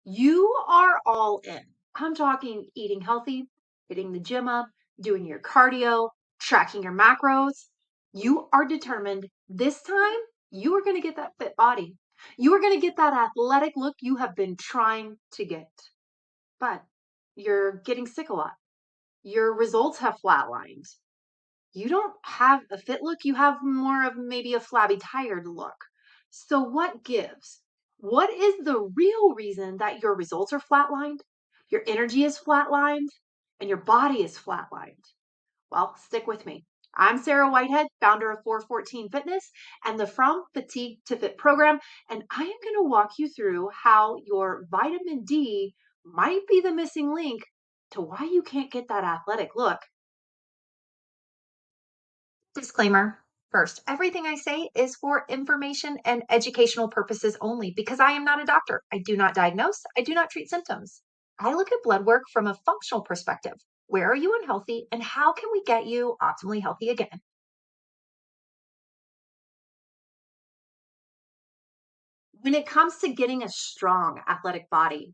You are all in. I'm talking eating healthy, hitting the gym up, doing your cardio, tracking your macros. You are determined this time you are going to get that fit body. You are going to get that athletic look you have been trying to get. But you're getting sick a lot. Your results have flatlined. You don't have a fit look, you have more of maybe a flabby, tired look. So, what gives? What is the real reason that your results are flatlined, your energy is flatlined, and your body is flatlined? Well, stick with me. I'm Sarah Whitehead, founder of 414 Fitness and the From Fatigue to Fit program, and I am going to walk you through how your vitamin D might be the missing link to why you can't get that athletic look. Disclaimer first, everything I say is for information and educational purposes only because I am not a doctor. I do not diagnose, I do not treat symptoms. I look at blood work from a functional perspective. Where are you unhealthy and how can we get you optimally healthy again? When it comes to getting a strong athletic body,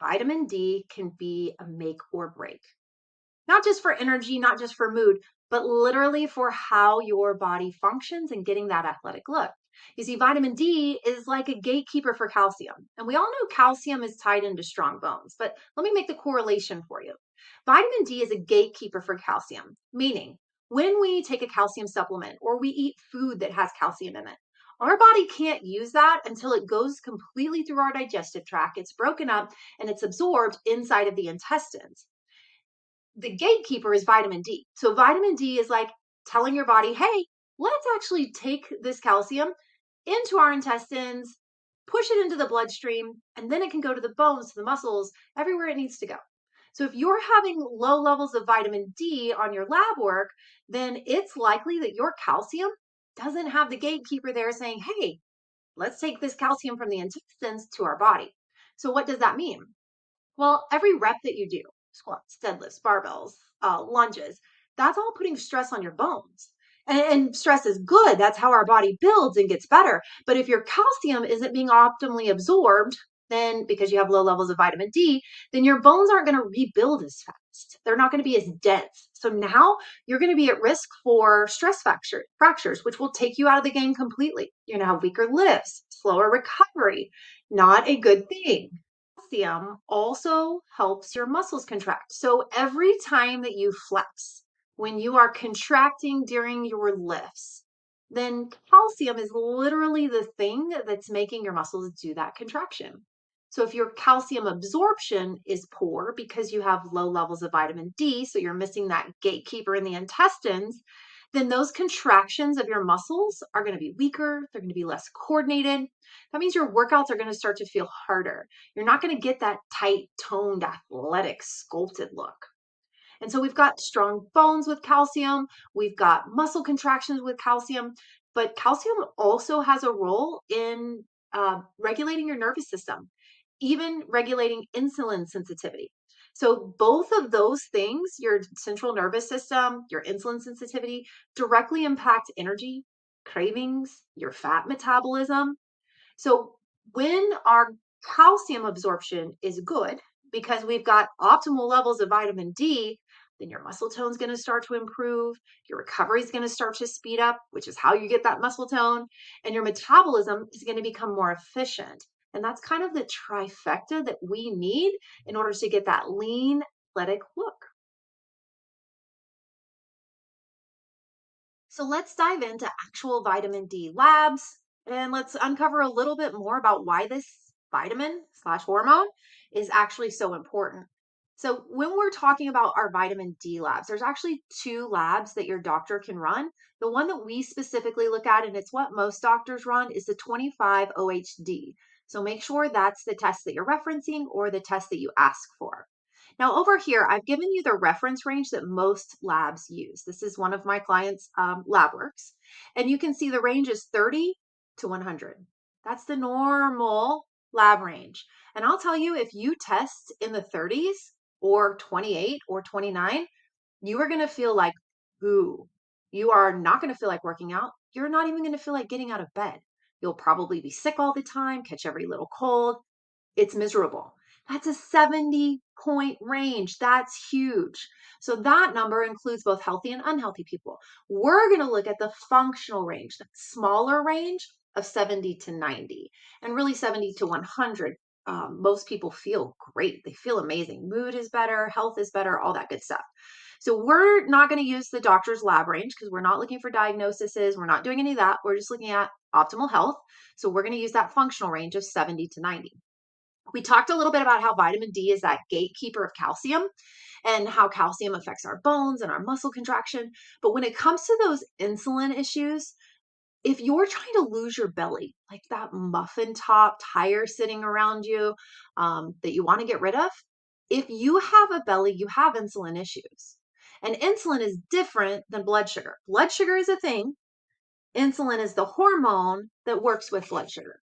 vitamin D can be a make or break. Not just for energy, not just for mood, but literally for how your body functions and getting that athletic look. You see, vitamin D is like a gatekeeper for calcium. And we all know calcium is tied into strong bones, but let me make the correlation for you. Vitamin D is a gatekeeper for calcium, meaning when we take a calcium supplement or we eat food that has calcium in it, our body can't use that until it goes completely through our digestive tract. It's broken up and it's absorbed inside of the intestines. The gatekeeper is vitamin D. So vitamin D is like telling your body, hey, let's actually take this calcium into our intestines, push it into the bloodstream, and then it can go to the bones, to the muscles, everywhere it needs to go. So if you're having low levels of vitamin D on your lab work, then it's likely that your calcium doesn't have the gatekeeper there saying, hey, let's take this calcium from the intestines to our body. So what does that mean? Well, every rep that you do, squats, deadlifts, barbells, lunges, that's all putting stress on your bones. And stress is good. That's how our body builds and gets better. But if your calcium isn't being optimally absorbed, then because you have low levels of vitamin D, then your bones aren't going to rebuild as fast. They're not going to be as dense. So now you're going to be at risk for fractures, which will take you out of the game completely. You're going to have weaker lifts, slower recovery. Not a good thing. Calcium also helps your muscles contract. So every time that you flex, when you are contracting during your lifts, then calcium is literally the thing that's making your muscles do that contraction. So if your calcium absorption is poor because you have low levels of vitamin D, so you're missing that gatekeeper in the intestines, then those contractions of your muscles are going to be weaker, they're going to be less coordinated. That means your workouts are going to start to feel harder. You're not going to get that tight, toned, athletic, sculpted look. And so we've got strong bones with calcium, we've got muscle contractions with calcium, but calcium also has a role in regulating your nervous system, even regulating insulin sensitivity. So both of those things, your central nervous system, your insulin sensitivity, directly impact energy, cravings, your fat metabolism. So when our calcium absorption is good, because we've got optimal levels of vitamin D, then your muscle tone is going to start to improve. Your recovery is going to start to speed up, which is how you get that muscle tone. And your metabolism is going to become more efficient. And that's kind of the trifecta that we need in order to get that lean, athletic look. So let's dive into actual vitamin D labs and let's uncover a little bit more about why this vitamin slash hormone is actually so important. So when we're talking about our vitamin D labs, there's actually two labs that your doctor can run. The one that we specifically look at, and it's what most doctors run, is the 25 OHD. So make sure that's the test that you're referencing or the test that you ask for. Now over here, I've given you the reference range that most labs use. This is one of my clients' lab works. And you can see the range is 30 to 100. That's the normal lab range. And I'll tell you, if you test in the 30s or 28 or 29, you are going to feel like, ooh, you are not going to feel like working out. You're not even going to feel like getting out of bed. You'll probably be sick all the time, catch every little cold. It's miserable. That's a 70-point range. That's huge. So that number includes both healthy and unhealthy people. We're going to look at the functional range, the smaller range of 70 to 90, and really 70 to 100. Most people feel great. They feel amazing. Mood is better, health is better, all that good stuff. So we're not going to use the doctor's lab range because we're not looking for diagnoses. We're not doing any of that. We're just looking at optimal health. So we're going to use that functional range of 70 to 90. We talked a little bit about how vitamin D is that gatekeeper of calcium and how calcium affects our bones and our muscle contraction. But when it comes to those insulin issues, if you're trying to lose your belly, like that muffin top tire sitting around you that you want to get rid of, if you have a belly, you have insulin issues. And insulin is different than blood sugar. Blood sugar is a thing. Insulin is the hormone that works with blood sugar.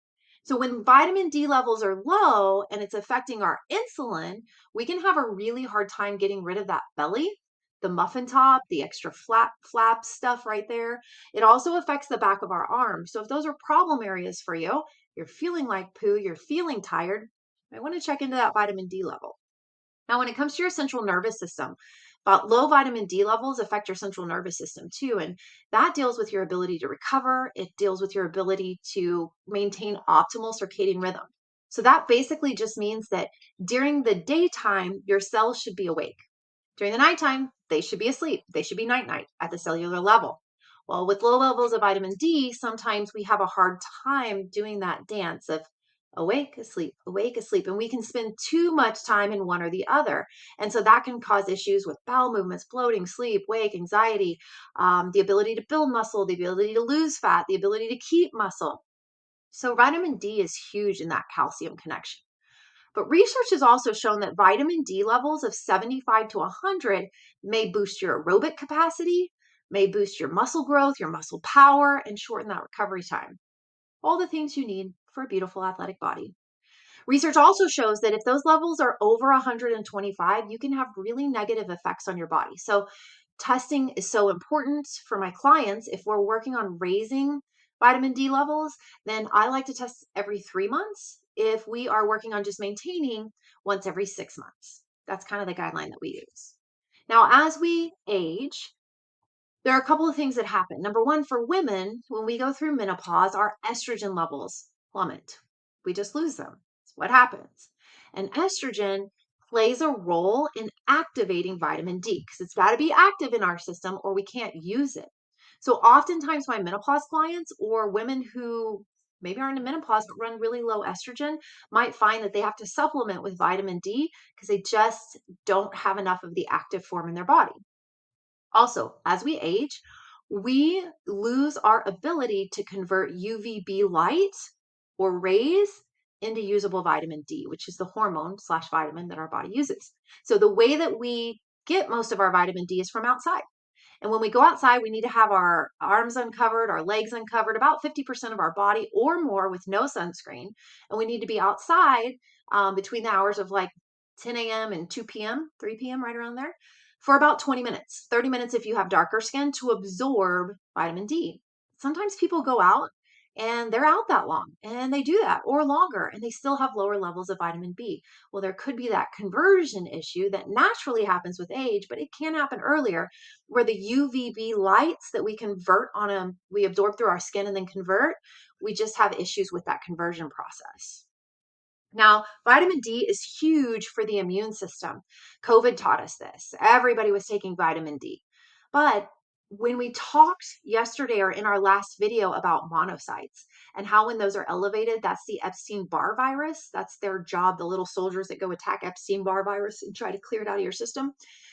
So when vitamin D levels are low and it's affecting our insulin, we can have a really hard time getting rid of that belly, the muffin top, the extra flap stuff right there. It also affects the back of our arms. So if those are problem areas for you, you're feeling like poo, you're feeling tired, I want to check into that vitamin D level. Now, when it comes to your central nervous system, about low vitamin D levels affect your central nervous system too. And that deals with your ability to recover. It deals with your ability to maintain optimal circadian rhythm. So that basically just means that during the daytime, your cells should be awake. During the nighttime, they should be asleep. They should be night-night at the cellular level. Well, with low levels of vitamin D, sometimes we have a hard time doing that dance of awake, asleep, and we can spend too much time in one or the other. And so that can cause issues with bowel movements, bloating, sleep, wake, anxiety, the ability to build muscle, the ability to lose fat, the ability to keep muscle. So vitamin D is huge in that calcium connection. But research has also shown that vitamin D levels of 75 to 100 may boost your aerobic capacity, may boost your muscle growth, your muscle power, and shorten that recovery time. All the things you need for a beautiful athletic body. Research also shows that if those levels are over 125, you can have really negative effects on your body. So, testing is so important for my clients. If we're working on raising vitamin D levels, then I like to test every 3 months. If we are working on just maintaining, once every 6 months. That's kind of the guideline that we use. Now, as we age, there are a couple of things that happen. Number one, for women, when we go through menopause, our estrogen levels plummet. We just lose them. That's what happens. And estrogen plays a role in activating vitamin D because it's got to be active in our system or we can't use it. So oftentimes my menopause clients or women who maybe aren't in menopause but run really low estrogen might find that they have to supplement with vitamin D because they just don't have enough of the active form in their body. Also, as we age, we lose our ability to convert UVB light or rays into usable vitamin D, which is the hormone slash vitamin that our body uses. So the way that we get most of our vitamin D is from outside. And when we go outside, we need to have our arms uncovered, our legs uncovered, about 50% of our body or more with no sunscreen. And we need to be outside between the hours of like 10 a.m. and 2 p.m., 3 p.m., right around there, for about 20 minutes, 30 minutes if you have darker skin to absorb vitamin D. Sometimes people go out and they're out that long and they do that or longer and they still have lower levels of vitamin B. Well, there could be that conversion issue that naturally happens with age, but it can happen earlier where the UVB lights that we convert on them, we absorb through our skin and then convert, we just have issues with that conversion process. Now, vitamin D is huge for the immune system. COVID taught us this. Everybody was taking vitamin D. But when we talked yesterday or in our last video about monocytes and how when those are elevated, that's the Epstein-Barr virus. That's their job, the little soldiers that go attack Epstein-Barr virus and try to clear it out of your system.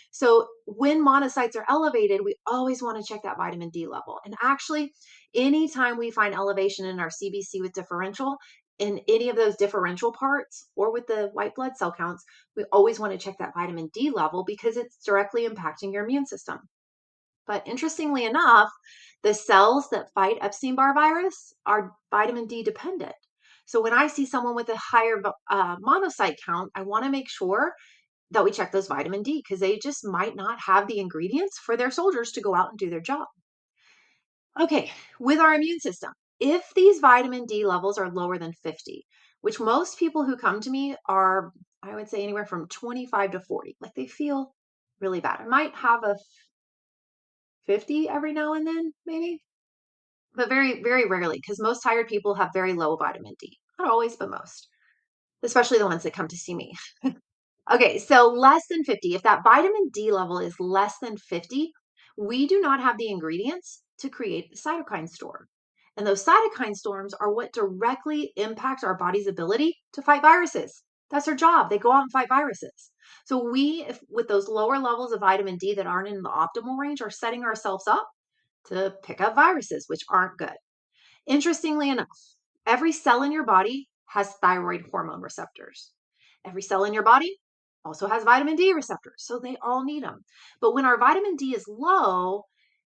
So when monocytes are elevated, we always want to check that vitamin D level. And actually, anytime we find elevation in our CBC with differential, in any of those differential parts or with the white blood cell counts, we always want to check that vitamin D level because it's directly impacting your immune system. But interestingly enough, the cells that fight Epstein-Barr virus are vitamin D dependent. So when I see someone with a higher monocyte count, I want to make sure that we check those vitamin D because they just might not have the ingredients for their soldiers to go out and do their job. Okay, with our immune system, if these vitamin D levels are lower than 50, which most people who come to me are, I would say, anywhere from 25 to 40. Like they feel really bad. I might have a 50 every now and then, maybe, but very, very rarely, because most tired people have very low vitamin D. Not always, but most, especially the ones that come to see me. Okay, so less than 50. If that vitamin D level is less than 50, we do not have the ingredients to create the cytokine storm. And those cytokine storms are what directly impact our body's ability to fight viruses. That's their job. They go out and fight viruses. So we, if, with those lower levels of vitamin D that aren't in the optimal range, are setting ourselves up to pick up viruses, which aren't good. Interestingly enough, every cell in your body has thyroid hormone receptors. Every cell in your body also has vitamin D receptors, so they all need them. But when our vitamin D is low,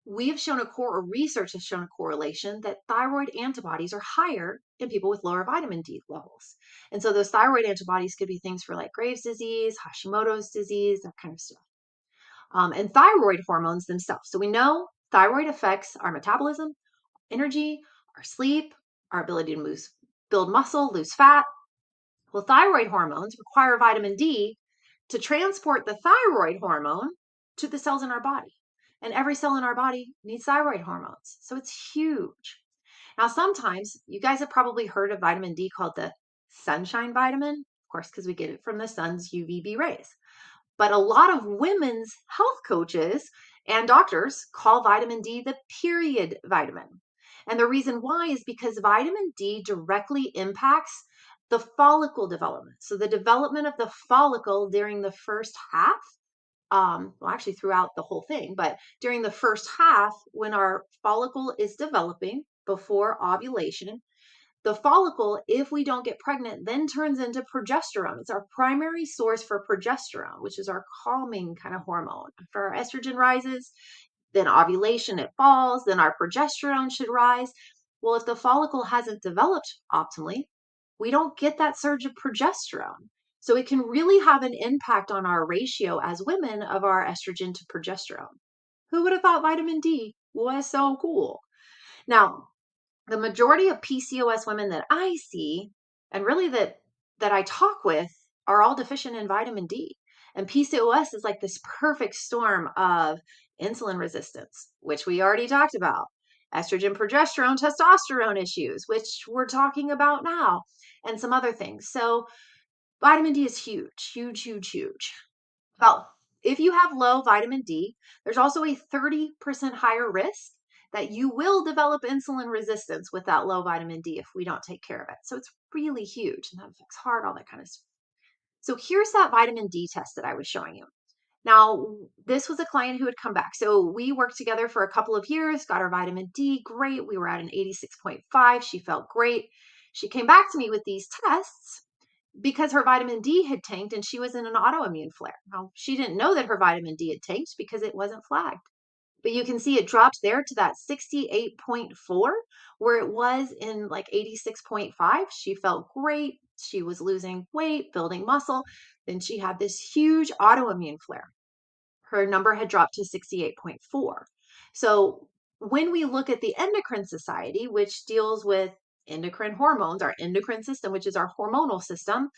we have shown or research has shown a correlation that thyroid antibodies are higher in people with lower vitamin D levels. And so those thyroid antibodies could be things for like Graves' disease, Hashimoto's disease, that kind of stuff. And thyroid hormones themselves. So we know thyroid affects our metabolism, energy, our sleep, our ability to build muscle, lose fat. Well, thyroid hormones require vitamin D to transport the thyroid hormone to the cells in our body. And every cell in our body needs thyroid hormones. So it's huge. Now, sometimes you guys have probably heard of vitamin D called the sunshine vitamin, of course, because we get it from the sun's UVB rays. But a lot of women's health coaches and doctors call vitamin D the period vitamin. And the reason why is because vitamin D directly impacts the follicle development. So the development of the follicle during the first half, well, actually throughout the whole thing, but during the first half, when our follicle is developing before ovulation, the follicle, if we don't get pregnant, then turns into progesterone. It's our primary source for progesterone, which is our calming kind of hormone. After our estrogen rises, then ovulation, it falls, then our progesterone should rise. Well, if the follicle hasn't developed optimally, we don't get that surge of progesterone. So it can really have an impact on our ratio as women of our estrogen to progesterone. Who would have thought vitamin D was so cool? Now, the majority of PCOS women that I see, and really that I talk with, are all deficient in vitamin D. And PCOS is like this perfect storm of insulin resistance, which we already talked about, estrogen, progesterone, testosterone issues, which we're talking about now, and some other things. So vitamin D is huge, huge, huge, huge. Well, if you have low vitamin D, there's also a 30% higher risk that you will develop insulin resistance with that low vitamin D if we don't take care of it. So it's really huge, and that affects heart, all that kind of stuff. So here's that vitamin D test that I was showing you. Now, this was a client who had come back. So we worked together for a couple of years, got her vitamin D, great. We were at an 86.5. She felt great. She came back to me with these tests because her vitamin D had tanked and she was in an autoimmune flare. Now, she didn't know that her vitamin D had tanked because it wasn't flagged. But you can see it dropped there to that 68.4, where it was in like 86.5. She felt great. She was losing weight, building muscle. Then she had this huge autoimmune flare. Her number had dropped to 68.4. So when we look at the Endocrine Society, which deals with endocrine hormones, our endocrine system, which is our hormonal system,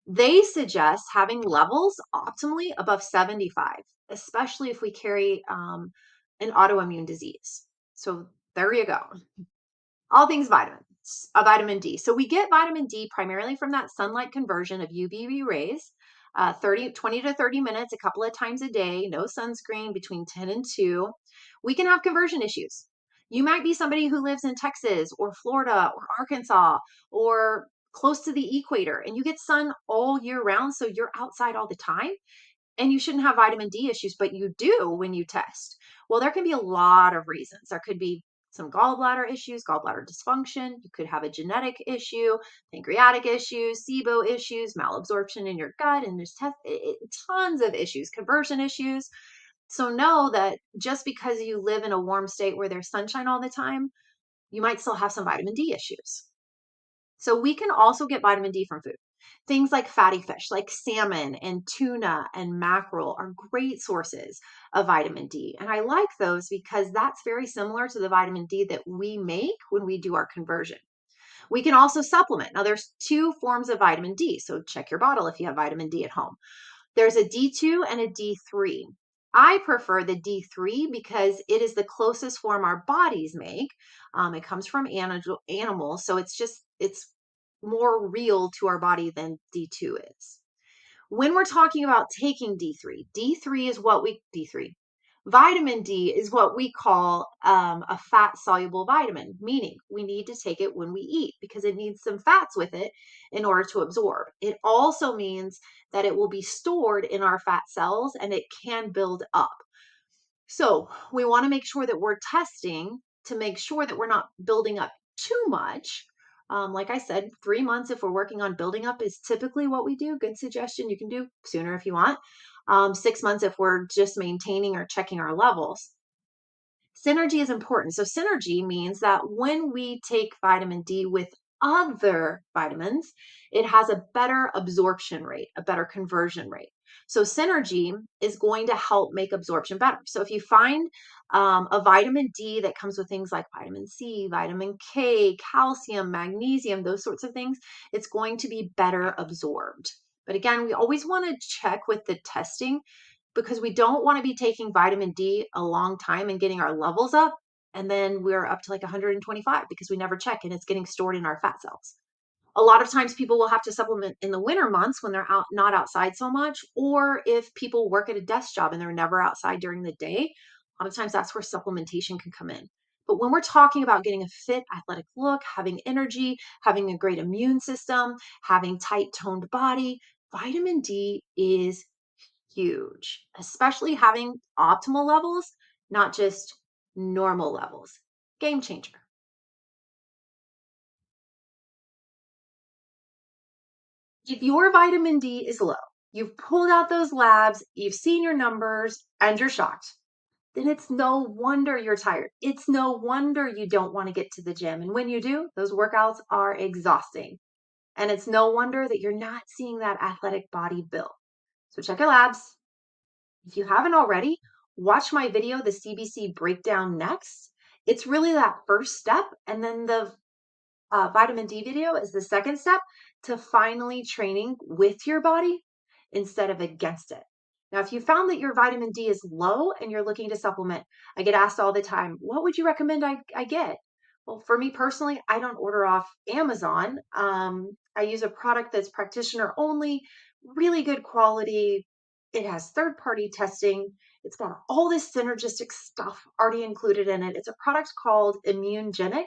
they suggest having levels optimally above 75, especially if we carry an autoimmune disease. So there you go. All things vitamins, vitamin D. So we get vitamin D primarily from that sunlight conversion of UVB rays, 20 to 30 minutes, a couple of times a day, no sunscreen between 10 and 2. We can have conversion issues. You might be somebody who lives in Texas or Florida or Arkansas or close to the equator and you get sun all year round. So you're outside all the time and you shouldn't have vitamin D issues, but you do when you test. Well, there can be a lot of reasons. There could be some gallbladder issues, gallbladder dysfunction. You could have a genetic issue, pancreatic issues, SIBO issues, malabsorption in your gut, and there's tons of issues, conversion issues. So know that just because you live in a warm state where there's sunshine all the time, you might still have some vitamin D issues. So we can also get vitamin D from food. Things like fatty fish, like salmon and tuna and mackerel are great sources of vitamin D. And I like those because that's very similar to the vitamin D that we make when we do our conversion. We can also supplement. Now, there's two forms of vitamin D, so check your bottle if you have vitamin D at home. There's a D2 and a D3. I prefer the D3 because it is the closest form our bodies make. It comes from animals, so it's more real to our body than D2 is. When we're talking about taking D3 is what we D3 vitamin D is what we call a fat soluble vitamin, meaning we need to take it when we eat because it needs some fats with it in order to absorb. It also means that it will be stored in our fat cells and it can build up. So we want to make sure that we're testing to make sure that we're not building up too much. Like I said, 3 months if we're working on building up is typically what we do. Good suggestion. You can do sooner if you want. 6 months if we're just maintaining or checking our levels. Synergy is important. So, synergy means that when we take vitamin D with other vitamins, it has a better absorption rate, a better conversion rate. So, synergy is going to help make absorption better. So, if you find a vitamin D that comes with things like vitamin C, vitamin K, calcium, magnesium, those sorts of things, it's going to be better absorbed. But again, we always want to check with the testing because we don't want to be taking vitamin D a long time and getting our levels up. And then we're up to like 125 because we never check and it's getting stored in our fat cells. A lot of times people will have to supplement in the winter months when they're out, not outside so much, or if people work at a desk job and they're never outside during the day, a lot of times that's where supplementation can come in. But when we're talking about getting a fit, athletic look, having energy, having a great immune system, having tight toned body, vitamin D is huge, especially having optimal levels, not just normal levels. Game changer. If your vitamin D is low, you've pulled out those labs, you've seen your numbers, and you're shocked, then it's no wonder you're tired. It's no wonder you don't want to get to the gym. And when you do, those workouts are exhausting. And it's no wonder that you're not seeing that athletic body build. So check your labs. If you haven't already, watch my video, the CBC breakdown next. It's really that first step. And then the vitamin D video is the second step to finally training with your body instead of against it. Now, if you found that your vitamin D is low and you're looking to supplement, I get asked all the time, what would you recommend I get? Well, for me personally, I don't order off Amazon. I use a product that's practitioner only, really good quality. It has third party testing. It's got all this synergistic stuff already included in it. It's a product called Immunogenic,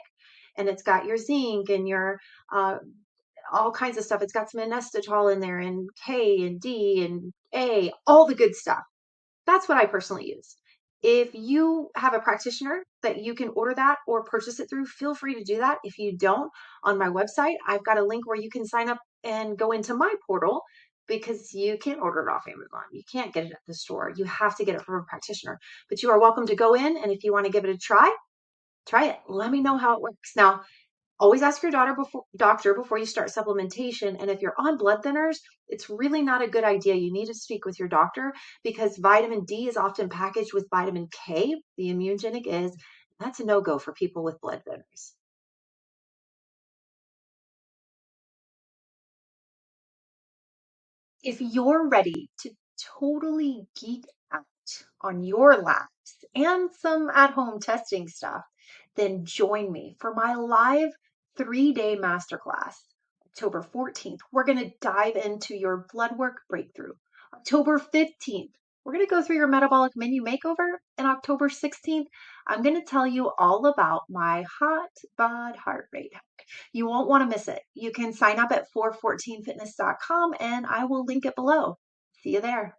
and it's got your zinc and your uh, all kinds of stuff. It's got some inositol in there and K and D and A, all the good stuff. That's what I personally use. If you have a practitioner that you can order that or purchase it through, feel free to do that. If you don't, on my website, I've got a link where you can sign up and go into my portal because you can't order it off Amazon. You can't get it at the store. You have to get it from a practitioner. But you are welcome to go in, and if you want to give it a try it. Let me know how it works. Now, always ask your doctor before you start supplementation. And if you're on blood thinners, it's really not a good idea. You need to speak with your doctor because vitamin D is often packaged with vitamin K, the immunogenic is. That's a no-go for people with blood thinners. If you're ready to totally geek out on your labs and some at home testing stuff, then join me for my live 3-day masterclass. October 14th, we're going to dive into your blood work breakthrough. October 15th, we're going to go through your metabolic menu makeover. And October 16th, I'm going to tell you all about my hot bod heart rate. You won't want to miss it. You can sign up at 414fitness.com and I will link it below. See you there.